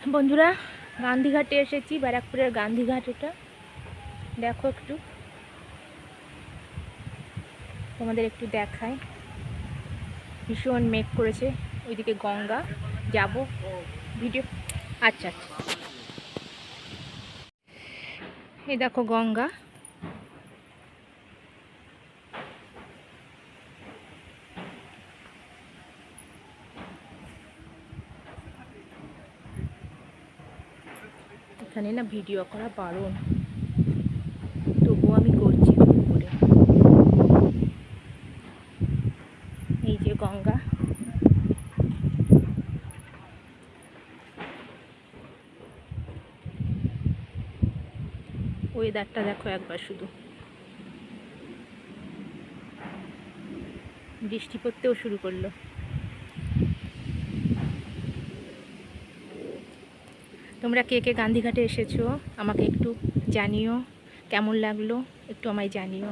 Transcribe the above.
বন্ধুরা, গান্ধীঘাটে এসেছি, ব্যারাকপুরের গান্ধীঘাট। এটা দেখো, একটু তোমাদের একটু দেখায়। ভীষণ মেঘ করেছে, ওইদিকে গঙ্গা যাব ভিডিও। আচ্ছা আচ্ছা, এই দেখো গঙ্গা। এখানে না ভিডিও করা বারণ, তবুও আমি করছি করে। এই যে গঙ্গা, ওয়েদারটা দেখো একবার শুধু। বৃষ্টি পড়তেও শুরু করলো। তোমরা কে কে গান্ধীঘাটে এসেছো আমাকে একটু জানিও, কেমন লাগলো একটু আমায় জানিও।